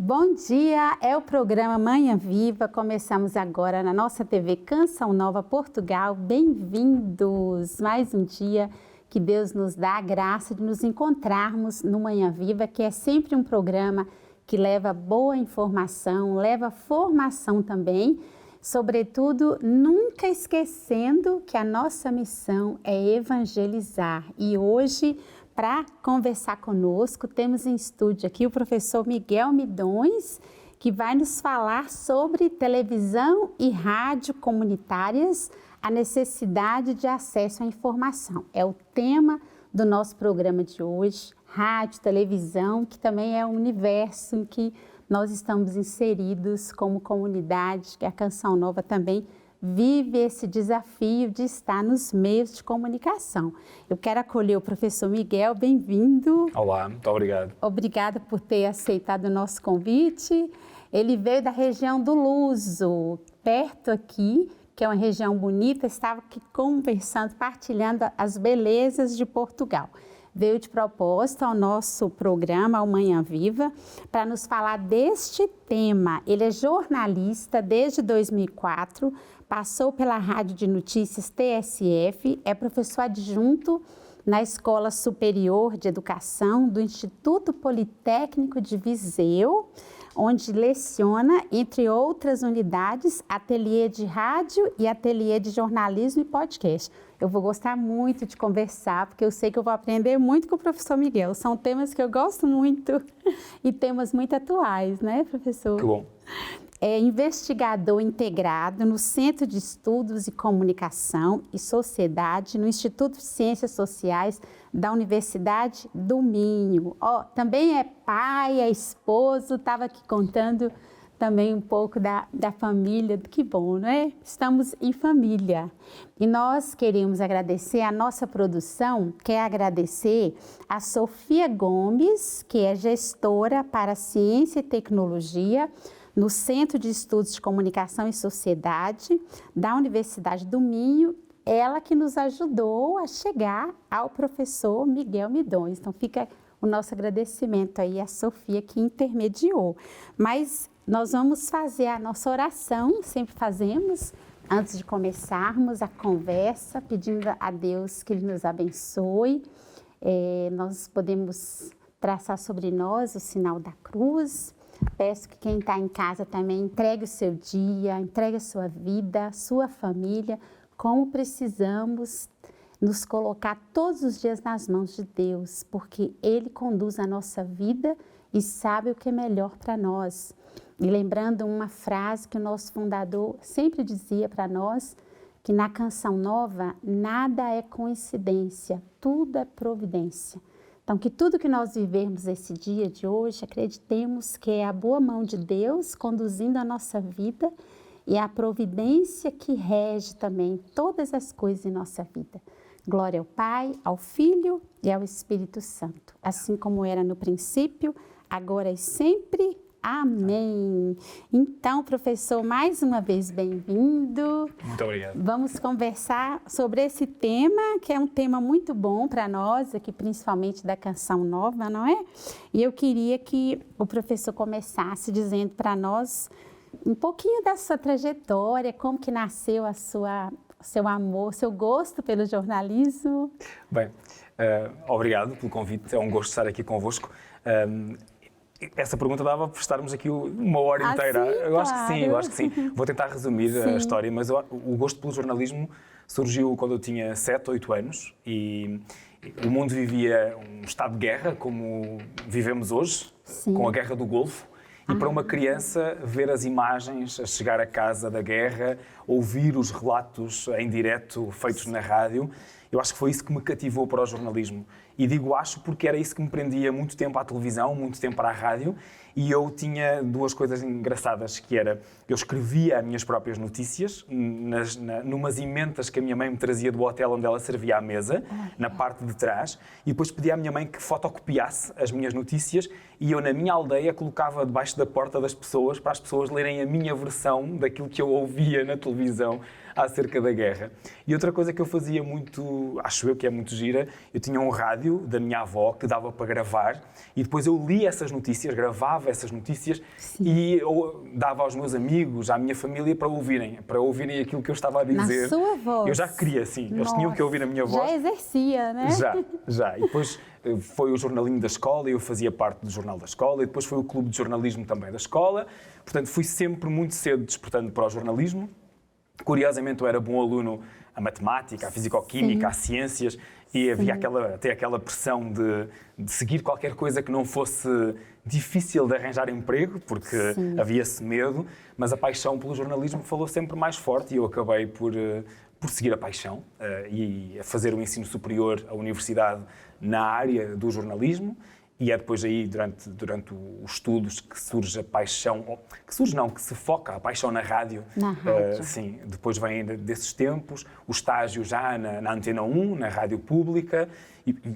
Bom dia, é o programa Manhã Viva, começamos agora na nossa TV Canção Nova Portugal. Bem-vindos! Mais um dia que Deus nos dá a graça de nos encontrarmos no Manhã Viva, que é sempre um programa que leva boa informação, leva formação também, sobretudo nunca esquecendo que a nossa missão é evangelizar. E hoje, para conversar conosco, temos em estúdio aqui o professor Miguel Midões, que vai nos falar sobre televisão e rádio comunitárias, a necessidade de acesso à informação. É o tema do nosso programa de hoje, rádio, televisão, que também é um universo em que nós estamos inseridos como comunidade, que a Canção Nova também vive esse desafio de estar nos meios de comunicação. Eu quero acolher o professor Miguel, bem-vindo. Olá, muito obrigado. Obrigada por ter aceitado o nosso convite. Ele veio da região do Luso, perto aqui, que é uma região bonita, estava aqui conversando, partilhando as belezas de Portugal. Veio de propósito ao nosso programa, ao Manhã Viva, para nos falar deste tema. Ele é jornalista desde 2004, passou pela Rádio de Notícias TSF, é professor adjunto na Escola Superior de Educação do Instituto Politécnico de Viseu, onde leciona, entre outras unidades, ateliê de rádio e ateliê de jornalismo e podcast. Eu vou gostar muito de conversar, porque eu sei que eu vou aprender muito com o professor Miguel. São temas que eu gosto muito e temas muito atuais, né, professor? Que bom. É investigador integrado no Centro de Estudos e Comunicação e Sociedade, no Instituto de Ciências Sociais da Universidade do Minho. Também é pai, é esposo, estava aqui contando também um pouco da família, que bom, não é? Estamos em família. E nós queremos agradecer a nossa produção, quer agradecer a Sofia Gomes, que é gestora para Ciência e Tecnologia, no Centro de Estudos de Comunicação e Sociedade da Universidade do Minho, ela que nos ajudou a chegar ao professor Miguel Midões. Então fica o nosso agradecimento aí à Sofia que intermediou. Mas nós vamos fazer a nossa oração, sempre fazemos, antes de começarmos a conversa, pedindo a Deus que Ele nos abençoe. Nós podemos traçar sobre nós o sinal da cruz. Peço que quem está em casa também entregue o seu dia, entregue a sua vida, a sua família, como precisamos nos colocar todos os dias nas mãos de Deus, porque Ele conduz a nossa vida e sabe o que é melhor para nós. E lembrando uma frase que o nosso fundador sempre dizia para nós, que na Canção Nova, nada é coincidência, tudo é providência. Então, que tudo que nós vivermos esse dia de hoje, acreditemos que é a boa mão de Deus conduzindo a nossa vida e a providência que rege também todas as coisas em nossa vida. Glória ao Pai, ao Filho e ao Espírito Santo, assim como era no princípio, agora e sempre. Amém. Então, professor, mais uma vez bem-vindo. Muito obrigado. Vamos conversar sobre esse tema, que é um tema muito bom para nós, aqui principalmente da Canção Nova, não é? E eu queria que o professor começasse dizendo para nós um pouquinho da sua trajetória, como que nasceu seu amor, seu gosto pelo jornalismo. Bem, obrigado pelo convite, é um gosto estar aqui convosco. Essa pergunta dava para estarmos aqui uma hora inteira. Sim, eu acho claro. que sim. Vou tentar resumir a história, mas o gosto pelo jornalismo surgiu quando eu tinha 7, 8 anos e o mundo vivia um estado de guerra, como vivemos hoje, com a Guerra do Golfo. E para uma criança, ver as imagens a chegar a casa da guerra, ouvir os relatos em direto feitos na rádio, eu acho que foi isso que me cativou para o jornalismo. E digo acho porque era isso que me prendia muito tempo à televisão, muito tempo à rádio, e eu tinha duas coisas engraçadas, que era, eu escrevia as minhas próprias notícias, numas ementas que a minha mãe me trazia do hotel onde ela servia à mesa, na parte de trás, e depois pedia à minha mãe que fotocopiasse as minhas notícias, e eu na minha aldeia colocava debaixo da porta das pessoas, para as pessoas lerem a minha versão daquilo que eu ouvia na televisão acerca da guerra. E outra coisa que eu fazia muito, acho eu que é muito gira, eu tinha um rádio da minha avó que dava para gravar e depois eu lia essas notícias, gravava essas notícias e eu dava aos meus amigos, à minha família para ouvirem aquilo que eu estava a dizer. Na sua voz? Eu já queria, sim. Eles tinham que ouvir a minha voz. Já exercia, né? Já. E depois foi o jornalinho da escola, eu fazia parte do jornal da escola, e depois foi o clube de jornalismo também da escola. Portanto, fui sempre muito cedo despertando para o jornalismo. Curiosamente, eu era bom aluno a matemática, a fisicoquímica, a ciências, e havia até aquela pressão de seguir qualquer coisa que não fosse difícil de arranjar emprego, porque havia esse medo, mas a paixão pelo jornalismo falou sempre mais forte e eu acabei por seguir a paixão e a fazer o ensino superior, a universidade, na área do jornalismo. E é depois aí, durante os estudos, que surge a paixão, que se foca a paixão na rádio. Na rádio. Sim, depois vem desses tempos, o estágio já na Antena 1, na rádio pública,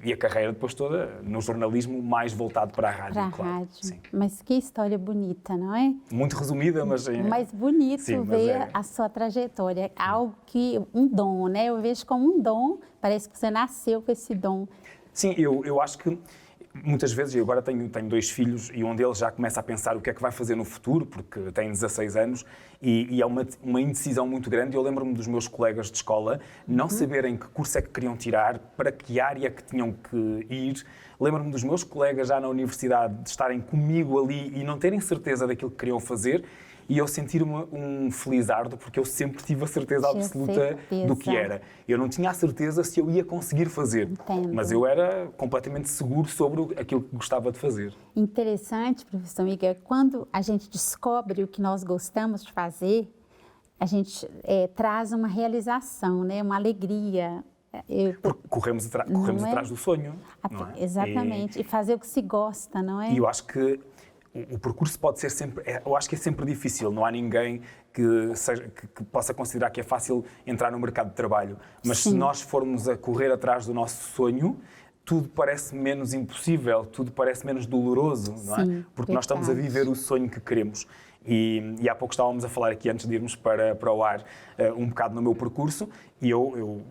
e a carreira depois toda no jornalismo mais voltado para a rádio. Para a claro. rádio. Sim. Mas que história bonita, não é? Muito resumida, mas... Mas bonito ver a sua trajetória. Algo que, um dom, né? Eu vejo como um dom, parece que você nasceu com esse dom. Sim, eu acho que muitas vezes, eu agora tenho 2 filhos e um deles já começa a pensar o que é que vai fazer no futuro, porque tem 16 anos e é uma indecisão muito grande. Eu lembro-me dos meus colegas de escola não saberem que curso é que queriam tirar, para que área que tinham que ir. Lembro-me dos meus colegas já na universidade de estarem comigo ali e não terem certeza daquilo que queriam fazer. E eu sentir-me um felizardo, porque eu sempre tive a certeza absoluta do que era. Eu não tinha a certeza se eu ia conseguir fazer, mas eu era completamente seguro sobre aquilo que gostava de fazer. Interessante, professor Miguel, quando a gente descobre o que nós gostamos de fazer, a gente traz uma realização, né? Uma alegria. Corremos atrás do sonho, não é? Exatamente, e fazer o que se gosta, não é? E eu acho que o percurso pode ser sempre... Eu acho que é sempre difícil. Não há ninguém que possa considerar que é fácil entrar no mercado de trabalho. Mas se nós formos a correr atrás do nosso sonho, tudo parece menos impossível, tudo parece menos doloroso, não é? Porque nós estamos a viver o sonho que queremos. E há pouco estávamos a falar aqui, antes de irmos para o ar, um bocado no meu percurso, e eu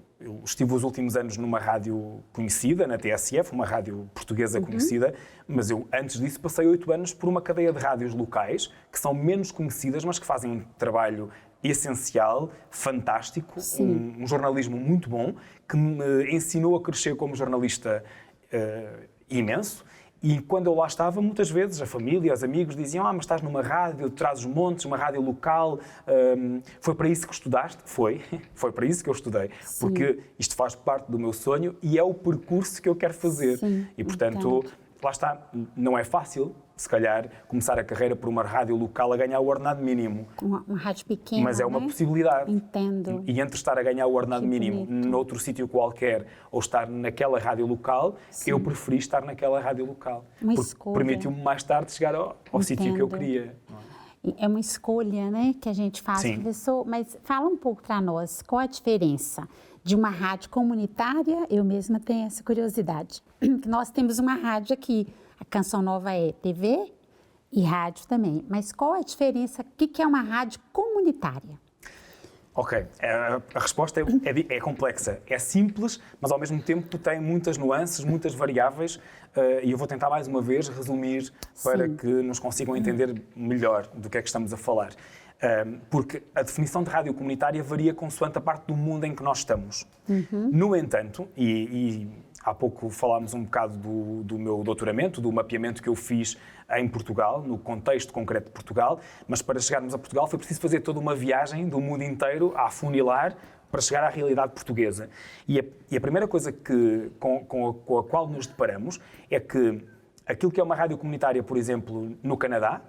estive os últimos anos numa rádio conhecida, na TSF, uma rádio portuguesa conhecida, mas eu, antes disso, passei 8 anos por uma cadeia de rádios locais, que são menos conhecidas, mas que fazem um trabalho essencial, fantástico, um jornalismo muito bom, que me ensinou a crescer como jornalista imenso. E quando eu lá estava, muitas vezes a família, os amigos diziam: mas estás numa rádio, trazes montes, uma rádio local, foi para isso que estudaste? Foi para isso que eu estudei, porque isto faz parte do meu sonho e é o percurso que eu quero fazer. E, portanto, lá está, não é fácil, se calhar, começar a carreira por uma rádio local a ganhar o ordenado mínimo. Uma rádio pequena, mas é uma possibilidade. Entendo. E entre estar a ganhar o ordenado mínimo noutro sítio qualquer ou estar naquela rádio local, eu preferi estar naquela rádio local. Uma porque escolha. Permitiu-me mais tarde chegar ao sítio que eu queria. É uma escolha, né, que a gente faz, professor. Mas fala um pouco para nós, qual a diferença de uma rádio comunitária? Eu mesma tenho essa curiosidade. Nós temos uma rádio aqui, a Canção Nova é TV e rádio também. Mas qual a diferença? O que é uma rádio comunitária? Ok, a resposta é complexa. É simples, mas ao mesmo tempo tem muitas nuances, muitas variáveis, e eu vou tentar mais uma vez resumir para que nos consigam entender melhor do que é que estamos a falar. Porque a definição de rádio comunitária varia consoante a parte do mundo em que nós estamos. No entanto, e há pouco falámos um bocado do meu doutoramento, do mapeamento que eu fiz em Portugal, no contexto concreto de Portugal, mas para chegarmos a Portugal foi preciso fazer toda uma viagem do mundo inteiro a afunilar para chegar à realidade portuguesa. E a primeira coisa com a qual nos deparamos é que aquilo que é uma rádio comunitária, por exemplo, no Canadá,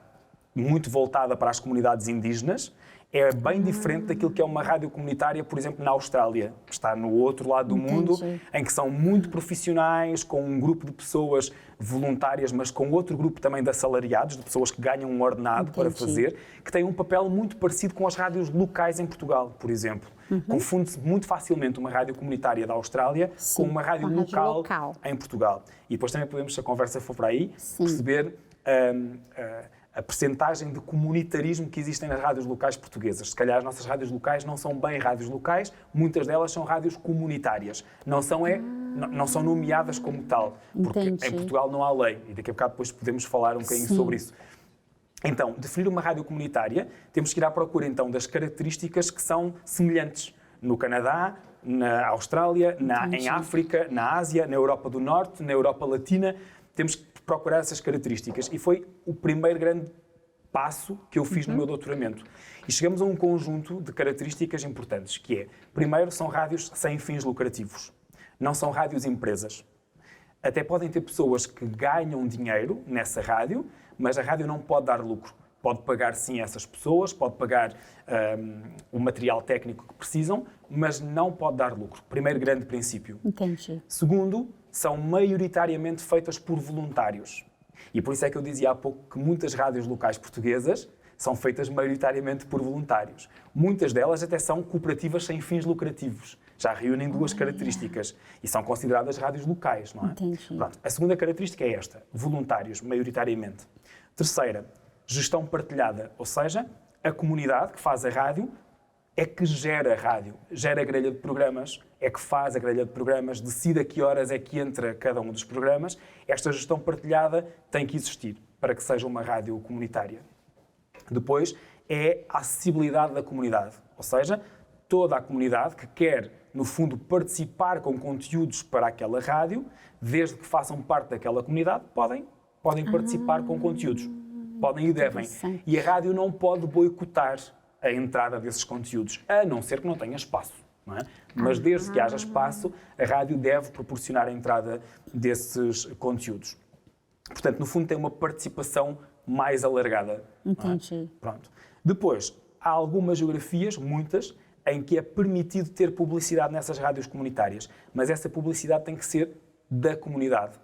muito voltada para as comunidades indígenas, é bem diferente daquilo que é uma rádio comunitária, por exemplo, na Austrália, que está no outro lado do mundo, em que são muito profissionais, com um grupo de pessoas voluntárias, mas com outro grupo também de assalariados, de pessoas que ganham um ordenado para fazer, que têm um papel muito parecido com as rádios locais em Portugal, por exemplo. Confunde-se muito facilmente uma rádio comunitária da Austrália com uma rádio local em Portugal. E depois também podemos, se a conversa for para aí, perceber a percentagem de comunitarismo que existem nas rádios locais portuguesas. Se calhar as nossas rádios locais não são bem rádios locais, muitas delas são rádios comunitárias. Não são nomeadas como tal, porque Entendi. em Portugal não há lei. E daqui a bocado depois podemos falar um bocadinho sobre isso. Então, definir uma rádio comunitária, temos que ir à procura então das características que são semelhantes no Canadá, na Austrália, em África, na Ásia, na Europa do Norte, na Europa Latina. Temos que procurar essas características. E foi o primeiro grande passo que eu fiz no meu doutoramento. E chegamos a um conjunto de características importantes, que é, primeiro, são rádios sem fins lucrativos. Não são rádios empresas. Até podem ter pessoas que ganham dinheiro nessa rádio, mas a rádio não pode dar lucro. Pode pagar, sim, essas pessoas, pode pagar o material técnico que precisam, mas não pode dar lucro. Primeiro grande princípio. Entendi. Segundo, são maioritariamente feitas por voluntários. E por isso é que eu dizia há pouco que muitas rádios locais portuguesas são feitas maioritariamente por voluntários. Muitas delas até são cooperativas sem fins lucrativos. Já reúnem duas características e são consideradas rádios locais, não é? Entendi. Pronto, a segunda característica é esta, voluntários, maioritariamente. Terceira, gestão partilhada, ou seja, a comunidade que faz a rádio é que gera a rádio, gera a grelha de programas, é que faz a grelha de programas, decide a que horas é que entra cada um dos programas. Esta gestão partilhada tem que existir para que seja uma rádio comunitária. Depois é a acessibilidade da comunidade, ou seja, toda a comunidade que quer, no fundo, participar com conteúdos para aquela rádio, desde que façam parte daquela comunidade, podem participar com conteúdos. Podem e devem. E a rádio não pode boicotar a entrada desses conteúdos, a não ser que não tenha espaço. Não é? Mas desde que haja espaço, a rádio deve proporcionar a entrada desses conteúdos. Portanto, no fundo, tem uma participação mais alargada. Entendi. Pronto. Depois, há algumas geografias, muitas, em que é permitido ter publicidade nessas rádios comunitárias, mas essa publicidade tem que ser da comunidade.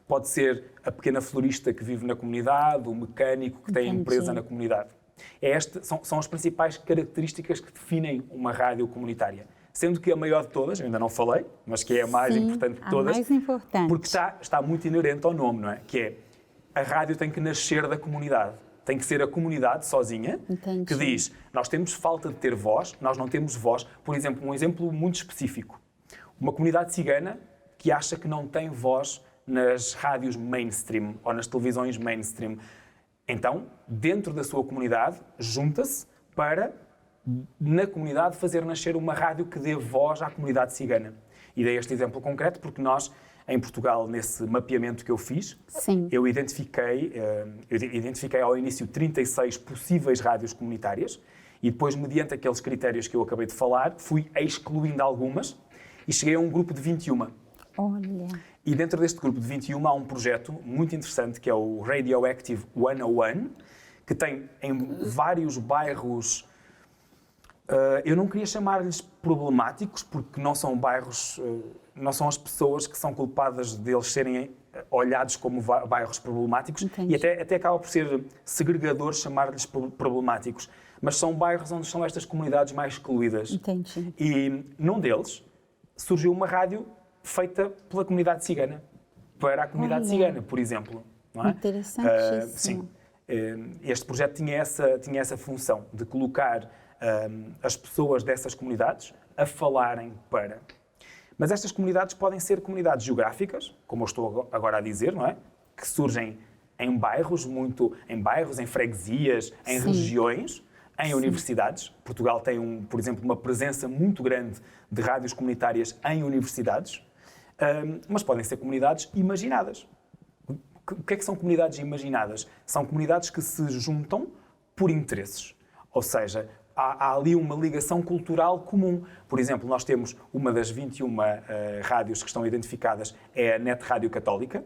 Pode ser a pequena florista que vive na comunidade, o mecânico que tem a empresa na comunidade. São as principais características que definem uma rádio comunitária. Sendo que a maior de todas, eu ainda não falei, mas que é a mais importante de todas, a mais importante. porque está muito inerente ao nome, não é? Que é, a rádio tem que nascer da comunidade. Tem que ser a comunidade sozinha que diz, nós temos falta de ter voz, nós não temos voz. Por exemplo, um exemplo muito específico. Uma comunidade cigana que acha que não tem voz nas rádios mainstream ou nas televisões mainstream. Então, dentro da sua comunidade, junta-se para, na comunidade, fazer nascer uma rádio que dê voz à comunidade cigana. E dei este exemplo concreto porque nós, em Portugal, nesse mapeamento que eu fiz, eu identifiquei ao início 36 possíveis rádios comunitárias e depois, mediante aqueles critérios que eu acabei de falar, fui excluindo algumas e cheguei a um grupo de 21. Olha. E dentro deste grupo de 21 há um projeto muito interessante que é o Radioactive 101, que tem em vários bairros, eu não queria chamar-lhes problemáticos, porque não são bairros, não são as pessoas que são culpadas deles serem olhados como bairros problemáticos. Entendi. E até acaba por ser segregador chamar-lhes problemáticos, mas são bairros onde são estas comunidades mais excluídas. Entendi. E num deles surgiu uma rádio feita pela comunidade cigana, para a comunidade cigana, por exemplo. Não é? Interessantíssimo. Sim. Este projeto tinha essa função de colocar as pessoas dessas comunidades a falarem para. Mas estas comunidades podem ser comunidades geográficas, como eu estou agora a dizer, não é? Que surgem em bairros, em freguesias, em regiões, em universidades. Portugal tem, por exemplo, uma presença muito grande de rádios comunitárias em universidades, mas podem ser comunidades imaginadas. O que é que são comunidades imaginadas? São comunidades que se juntam por interesses. Ou seja, há ali uma ligação cultural comum. Por exemplo, nós temos uma das 21 rádios que estão identificadas, é a Net Rádio Católica.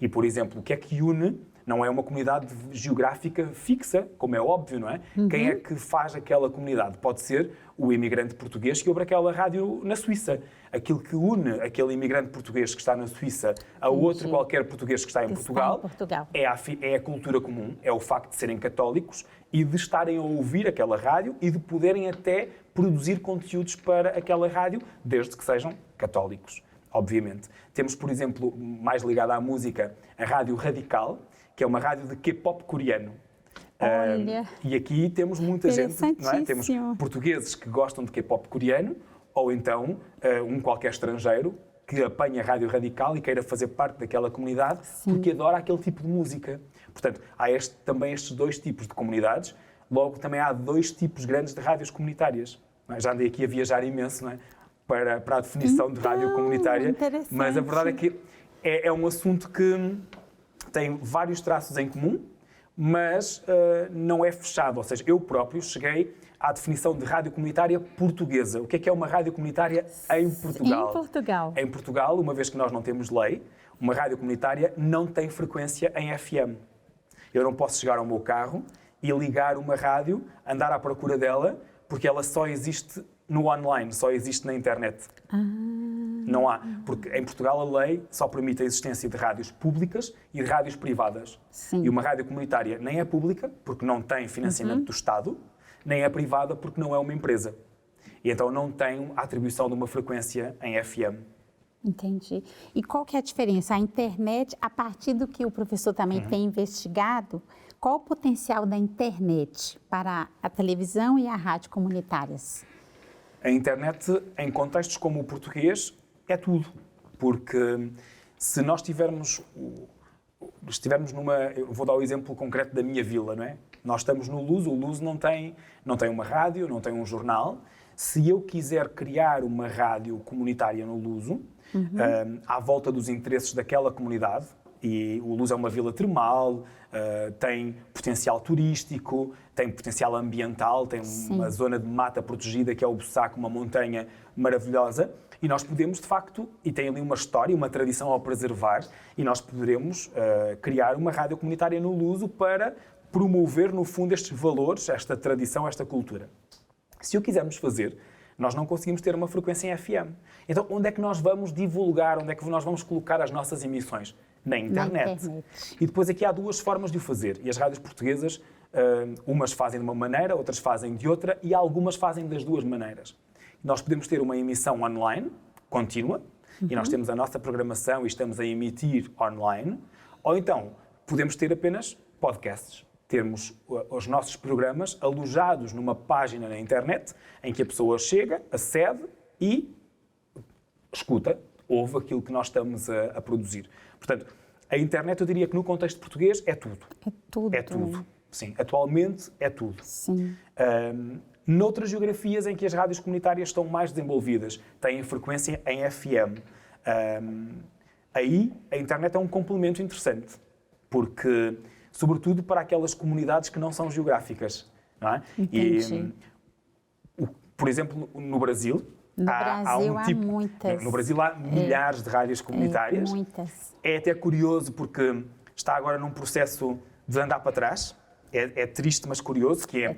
E, por exemplo, o que é que une? Não é uma comunidade geográfica fixa, como é óbvio, não é? Quem é que faz aquela comunidade? Pode ser o imigrante português que ouve aquela rádio na Suíça. Aquilo que une aquele imigrante português que está na Suíça a outro qualquer português que está em Portugal, é a cultura comum, é o facto de serem católicos e de estarem a ouvir aquela rádio e de poderem até produzir conteúdos para aquela rádio, desde que sejam católicos, obviamente. Temos, por exemplo, mais ligada à música, a Rádio Radical, que é uma rádio de K-pop coreano. Olha. E aqui temos muita gente, não é? Temos portugueses que gostam de K-pop coreano, ou então um qualquer estrangeiro que apanha a Rádio Radical e queira fazer parte daquela comunidade porque adora aquele tipo de música. Portanto, há também estes dois tipos de comunidades. Logo, também há dois tipos grandes de rádios comunitárias. Já andei aqui a viajar imenso, não é? para a definição de rádio comunitária, mas a verdade é que é um assunto que tem vários traços em comum, mas não é fechado. Ou seja, eu próprio cheguei à definição de rádio comunitária portuguesa. O que é uma rádio comunitária em Portugal? Em Portugal. Em Portugal, uma vez que nós não temos lei, uma rádio comunitária não tem frequência em FM. Eu não posso chegar ao meu carro e ligar uma rádio, andar à procura dela, porque ela só existe no online, só existe na internet. Não há, porque em Portugal a lei só permite a existência de rádios públicas e de rádios privadas. Sim. E uma rádio comunitária nem é pública, porque não tem financiamento do Estado, nem é privada, porque não é uma empresa. E então não tem a atribuição de uma frequência em FM. Entendi. E qual que é a diferença? A internet, a partir do que o professor também tem investigado, qual o potencial da internet para a televisão e a rádio comunitárias? A internet, em contextos como o português, é tudo. Porque se nós estivermos numa... Eu vou dar o exemplo concreto da minha vila, não é? Nós estamos no Luso, o Luso não tem uma rádio, não tem um jornal. Se eu quiser criar uma rádio comunitária no Luso, à volta dos interesses daquela comunidade, e o Luso é uma vila termal, tem potencial turístico, tem potencial ambiental, tem uma zona de mata protegida que é o Bussaco, uma montanha maravilhosa, e nós podemos, de facto, e tem ali uma história, uma tradição a preservar, e nós poderemos criar uma rádio comunitária no Luso para promover, no fundo, estes valores, esta tradição, esta cultura. Se o quisermos fazer, nós não conseguimos ter uma frequência em FM. Então, onde é que nós vamos divulgar, onde é que nós vamos colocar as nossas emissões? Na internet. E depois aqui há duas formas de o fazer. E as rádios portuguesas, umas fazem de uma maneira, outras fazem de outra, e algumas fazem das duas maneiras. Nós podemos ter uma emissão online, contínua, e nós temos a nossa programação e estamos a emitir online, ou então podemos ter apenas podcasts. Termos os nossos programas alojados numa página na internet em que a pessoa chega, acede e escuta, ouve aquilo que nós estamos a produzir. Portanto, a internet, eu diria que no contexto português é tudo. É tudo. É tudo. Sim, atualmente é tudo. Sim. Noutras geografias em que as rádios comunitárias estão mais desenvolvidas, têm frequência em FM, aí a internet é um complemento interessante, porque, sobretudo para aquelas comunidades que não são geográficas, não é? Entendi. E, por exemplo, no Brasil, há muitas. No Brasil há milhares de rádios comunitárias. Muitas. É até curioso porque está agora num processo de andar para trás. É triste, mas curioso, que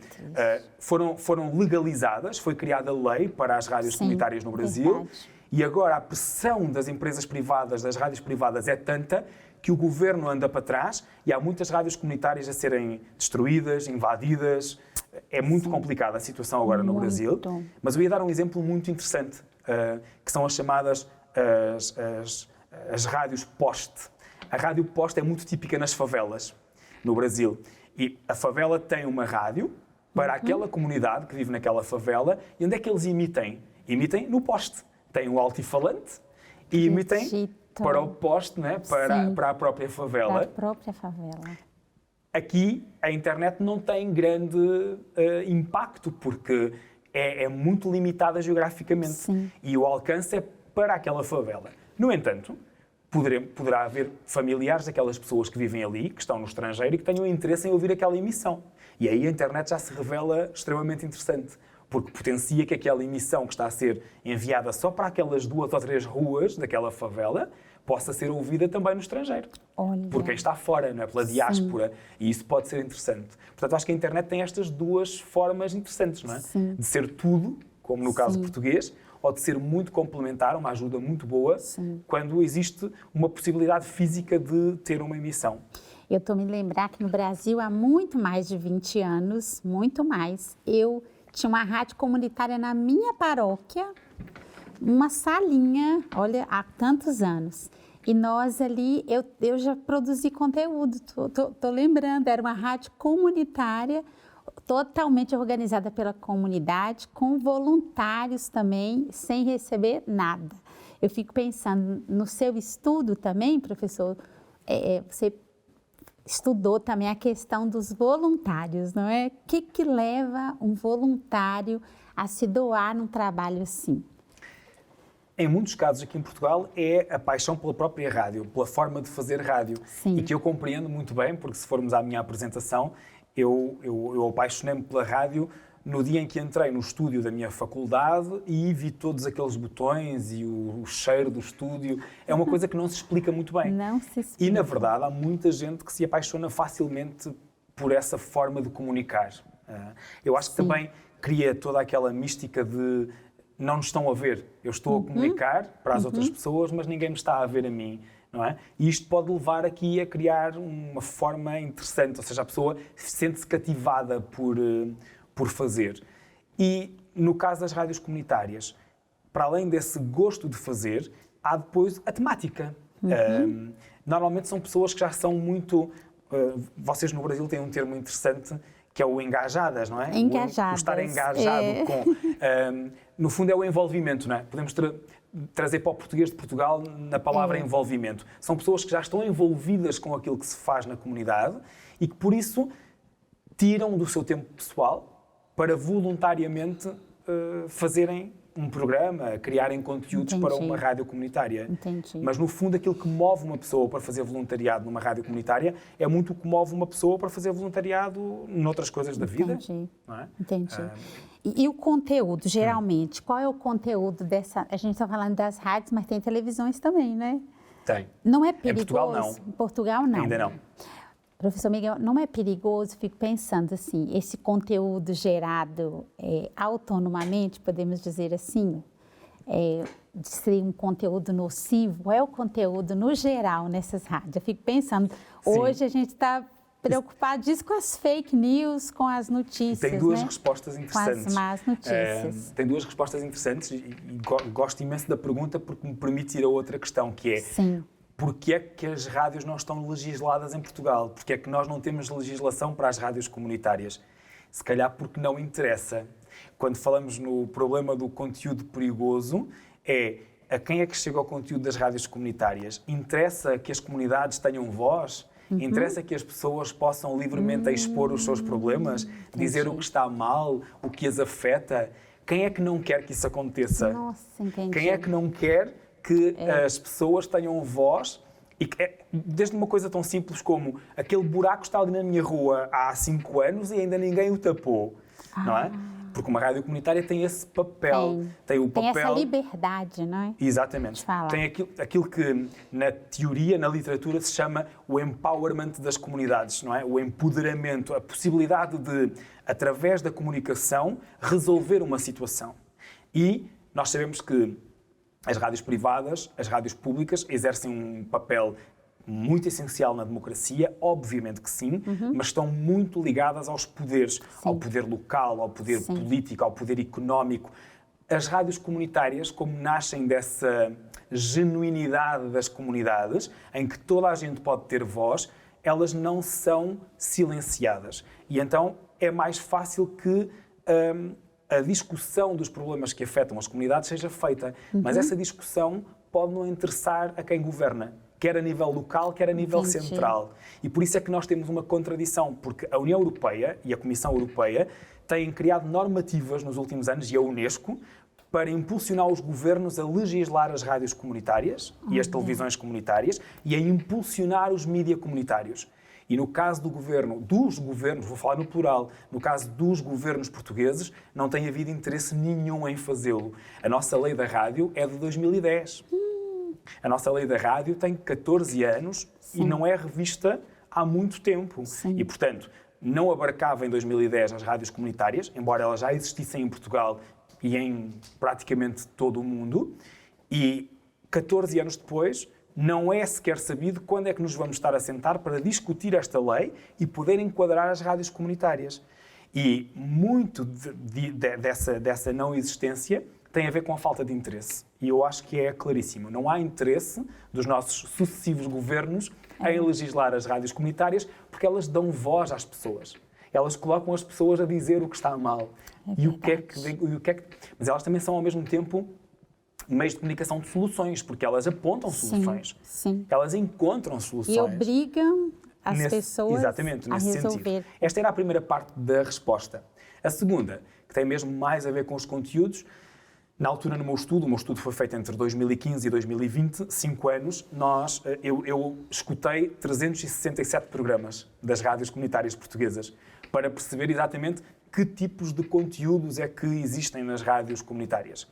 foram legalizadas, foi criada lei para as rádios comunitárias no Brasil, verdade. E agora a pressão das empresas privadas, das rádios privadas, é tanta que o governo anda para trás e há muitas rádios comunitárias a serem destruídas, invadidas. É muito complicada a situação agora no Brasil. Mas eu ia dar um exemplo muito interessante, que são as chamadas as rádios poste. A rádio poste é muito típica nas favelas no Brasil. E a favela tem uma rádio para aquela comunidade que vive naquela favela. E onde é que eles emitem? Emitem no poste. Tem um altifalante e emitem para o poste, né? para a própria favela. Para a própria favela. Aqui a internet não tem grande impacto, porque é muito limitada geograficamente. Sim. E o alcance é para aquela favela. No entanto, poderá haver familiares daquelas pessoas que vivem ali, que estão no estrangeiro e que tenham interesse em ouvir aquela emissão. E aí a internet já se revela extremamente interessante, porque potencia que aquela emissão que está a ser enviada só para aquelas 2 ou 3 ruas daquela favela possa ser ouvida também no estrangeiro. Olha. Por quem está fora, não é? Pela diáspora. E isso pode ser interessante. Portanto, acho que a internet tem estas duas formas interessantes, não é? Sim. De ser tudo, como no caso português, ou de ser muito complementar, uma ajuda muito boa, quando existe uma possibilidade física de ter uma emissão. Eu estou me lembrar que no Brasil, há muito mais de 20 anos, muito mais, eu tinha uma rádio comunitária na minha paróquia, uma salinha, olha, há tantos anos. E nós ali, eu já produzi conteúdo, tô lembrando, era uma rádio comunitária, totalmente organizada pela comunidade, com voluntários também, sem receber nada. Eu fico pensando, no seu estudo também, professor, você estudou também a questão dos voluntários, não é? O que leva um voluntário a se doar num trabalho assim? Em muitos casos aqui em Portugal é a paixão pela própria rádio, pela forma de fazer rádio. Sim. E que eu compreendo muito bem, porque se formos à minha apresentação, eu apaixonei-me pela rádio no dia em que entrei no estúdio da minha faculdade e vi todos aqueles botões e o cheiro do estúdio. É uma coisa que não se explica muito bem. Não se explica. E, na verdade, há muita gente que se apaixona facilmente por essa forma de comunicar. Eu acho que também cria toda aquela mística de não nos estão a ver. Eu estou a comunicar para as outras pessoas, mas ninguém me está a ver a mim. Não é? E isto pode levar aqui a criar uma forma interessante, ou seja, a pessoa sente-se cativada por fazer. E no caso das rádios comunitárias, para além desse gosto de fazer, há depois a temática. Normalmente são pessoas que já são muito... vocês no Brasil têm um termo interessante que é o engajadas, não é? Engajadas. O estar engajado com... no fundo é o envolvimento, não é? Podemos trazer para o português de Portugal na palavra envolvimento. São pessoas que já estão envolvidas com aquilo que se faz na comunidade e que, por isso, tiram do seu tempo pessoal para voluntariamente fazerem um programa, criarem conteúdos para uma rádio comunitária. Entendi. Mas, no fundo, aquilo que move uma pessoa para fazer voluntariado numa rádio comunitária é muito o que move uma pessoa para fazer voluntariado noutras coisas da vida. Entendi. Não é? Entendi. E o conteúdo, geralmente, qual é o conteúdo dessa... A gente está falando das rádios, mas tem televisões também, né? Tem. Não é perigoso? Em Portugal, não. Em Portugal, não. Ainda não. Professor Miguel, não é perigoso, fico pensando assim, esse conteúdo gerado autonomamente, podemos dizer assim, de ser um conteúdo nocivo, é o conteúdo no geral nessas rádios. Eu fico pensando, hoje a gente está preocupadíssimo com as fake news, com as notícias, Tem duas respostas interessantes. Com as más notícias. Tem duas respostas interessantes e gosto imenso da pergunta porque me permite ir a outra questão, que é... Sim. Porquê é que as rádios não estão legisladas em Portugal? Porquê é que nós não temos legislação para as rádios comunitárias? Se calhar porque não interessa. Quando falamos no problema do conteúdo perigoso, a quem é que chega o conteúdo das rádios comunitárias? Interessa que as comunidades tenham voz? Interessa que as pessoas possam livremente expor os seus problemas? Dizer o que está mal, o que as afeta? Quem é que não quer que isso aconteça? Nossa, entendi. Quem é que não quer que as pessoas tenham voz e que desde uma coisa tão simples como aquele buraco está ali na minha rua há 5 anos e ainda ninguém o tapou, não é? Porque uma rádio comunitária tem esse papel. Tem o papel... Tem essa liberdade, não é? Exatamente. Tem aquilo que na teoria, na literatura, se chama o empowerment das comunidades, não é? O empoderamento, a possibilidade de, através da comunicação, resolver uma situação. E nós sabemos que as rádios privadas, as rádios públicas, exercem um papel muito essencial na democracia, obviamente que sim, mas estão muito ligadas aos poderes, ao poder local, ao poder político, ao poder económico. As rádios comunitárias, como nascem dessa genuinidade das comunidades, em que toda a gente pode ter voz, elas não são silenciadas. E então é mais fácil que a discussão dos problemas que afetam as comunidades seja feita, mas essa discussão pode não interessar a quem governa, quer a nível local, quer a nível central. E por isso é que nós temos uma contradição, porque a União Europeia e a Comissão Europeia têm criado normativas nos últimos anos, e a Unesco, para impulsionar os governos a legislar as rádios comunitárias e as televisões comunitárias e a impulsionar os mídias comunitários. E no caso dos governos, vou falar no plural, no caso dos governos portugueses, não tem havido interesse nenhum em fazê-lo. A nossa lei da rádio é de 2010. A nossa lei da rádio tem 14 anos e não é revista há muito tempo. E, portanto, não abarcava em 2010 as rádios comunitárias, embora elas já existissem em Portugal e em praticamente todo o mundo. E 14 anos depois, não é sequer sabido quando é que nos vamos estar a sentar para discutir esta lei e poder enquadrar as rádios comunitárias. E muito dessa não existência tem a ver com a falta de interesse. E eu acho que é claríssimo. Não há interesse dos nossos sucessivos governos em legislar as rádios comunitárias porque elas dão voz às pessoas. Elas colocam as pessoas a dizer o que está mal. E o que é que... Mas elas também são, ao mesmo tempo, meios de comunicação de soluções, porque elas apontam soluções. Sim. Elas encontram soluções. E obrigam as pessoas exatamente, a nesse resolver. sentido. Esta era a primeira parte da resposta. A segunda, que tem mesmo mais a ver com os conteúdos, na altura o meu estudo foi feito entre 2015 e 2020, 5 anos, eu escutei 367 programas das rádios comunitárias portuguesas para perceber exatamente que tipos de conteúdos é que existem nas rádios comunitárias.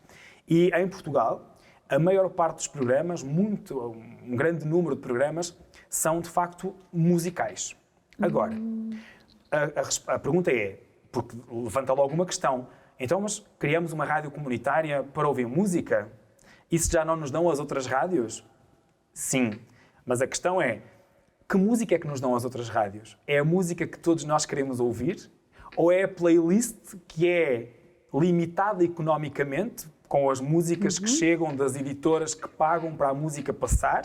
E em Portugal, a maior parte dos programas, um grande número de programas, são de facto musicais. Agora, a pergunta é, porque levanta logo uma questão, então, mas criamos uma rádio comunitária para ouvir música? Isso já não nos dão as outras rádios? Sim, mas a questão é, que música é que nos dão as outras rádios? É a música que todos nós queremos ouvir? Ou é a playlist que é limitada economicamente, com as músicas que chegam das editoras que pagam para a música passar,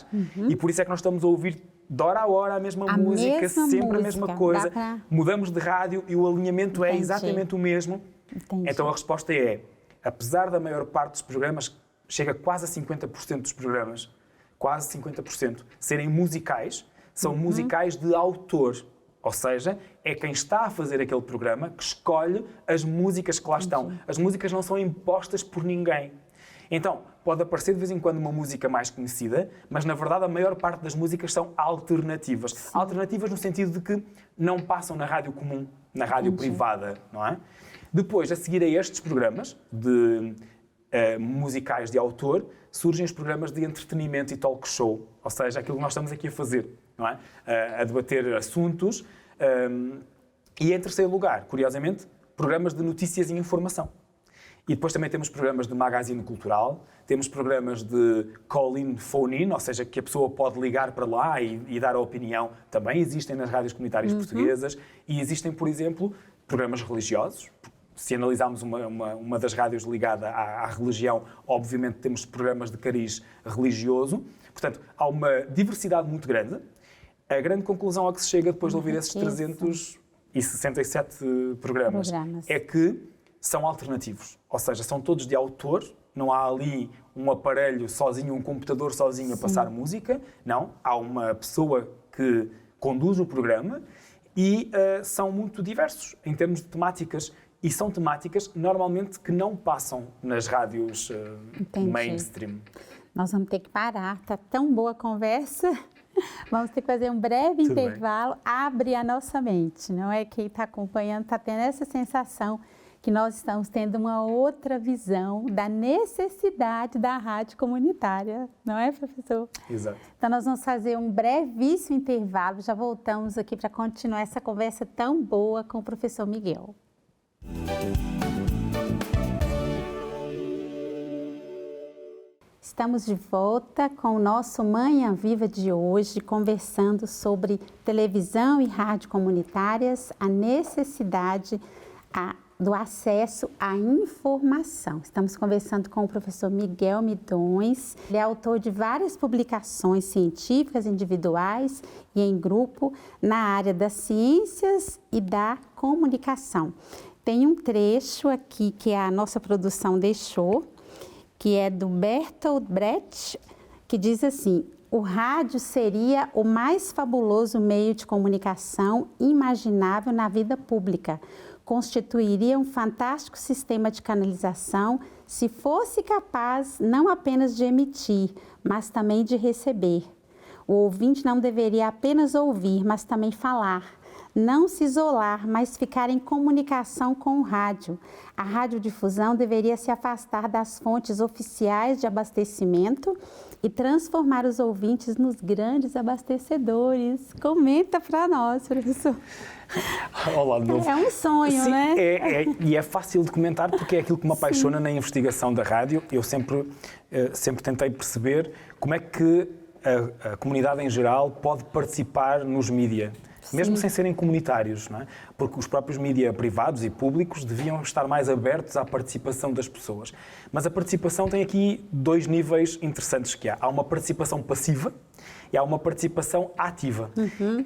e por isso é que nós estamos a ouvir de hora a hora a mesma música, sempre a mesma coisa. Mudamos de rádio e o alinhamento é exatamente o mesmo. Entendi. Então a resposta é, apesar da maior parte dos programas, chega quase a 50% dos programas, quase 50%, serem musicais, são musicais de autor. Ou seja, é quem está a fazer aquele programa que escolhe as músicas que lá estão. As músicas não são impostas por ninguém. Então, pode aparecer de vez em quando uma música mais conhecida, mas na verdade a maior parte das músicas são alternativas. Sim. Alternativas no sentido de que não passam na rádio comum, na rádio privada, não é? Depois, a seguir a estes programas de musicais de autor, surgem os programas de entretenimento e talk show. Ou seja, aquilo que nós estamos aqui a fazer, não é? A debater assuntos. E em terceiro lugar, curiosamente, programas de notícias e informação. E depois também temos programas de magazine cultural, temos programas de call-in, phone-in, ou seja, que a pessoa pode ligar para lá e dar a opinião. Também existem nas rádios comunitárias portuguesas. E existem, por exemplo, programas religiosos. Se analisarmos uma das rádios ligada à religião, obviamente temos programas de cariz religioso. Portanto, há uma diversidade muito grande. A grande conclusão a que se chega depois de ouvir esses 367 programas é que são alternativos. Ou seja, são todos de autor, não há ali um aparelho sozinho, um computador sozinho a passar música. Não, há uma pessoa que conduz o programa e são muito diversos em termos de temáticas. E são temáticas, normalmente, que não passam nas rádios mainstream. Nós vamos ter que parar, está tão boa a conversa. Vamos ter que fazer um breve intervalo, abre a nossa mente, não é? Quem está acompanhando está tendo essa sensação que nós estamos tendo uma outra visão da necessidade da rádio comunitária, não é, professor? Exato. Então, nós vamos fazer um brevíssimo intervalo, já voltamos aqui para continuar essa conversa tão boa com o professor Miguel. Estamos de volta com o nosso Manhã Viva de hoje, conversando sobre televisão e rádio comunitárias, a necessidade do acesso à informação. Estamos conversando com o professor Miguel Midões. Ele é autor de várias publicações científicas, individuais e em grupo, na área das ciências e da comunicação. Tem um trecho aqui que a nossa produção deixou, que é do Bertolt Brecht, que diz assim: o rádio seria o mais fabuloso meio de comunicação imaginável na vida pública. Constituiria um fantástico sistema de canalização se fosse capaz não apenas de emitir, mas também de receber. O ouvinte não deveria apenas ouvir, mas também falar. Não se isolar, mas ficar em comunicação com o rádio. A radiodifusão deveria se afastar das fontes oficiais de abastecimento e transformar os ouvintes nos grandes abastecedores. Comenta para nós, professor. Olá de novo. É um sonho, sim, né? E é fácil de comentar porque é aquilo que me apaixona na investigação da rádio. Eu sempre tentei perceber como é que a comunidade em geral pode participar nos mídia. mesmo sem serem comunitários, não é? Porque os próprios mídia privados e públicos deviam estar mais abertos à participação das pessoas. Mas a participação tem aqui dois níveis interessantes que há. Há uma participação passiva e há uma participação ativa.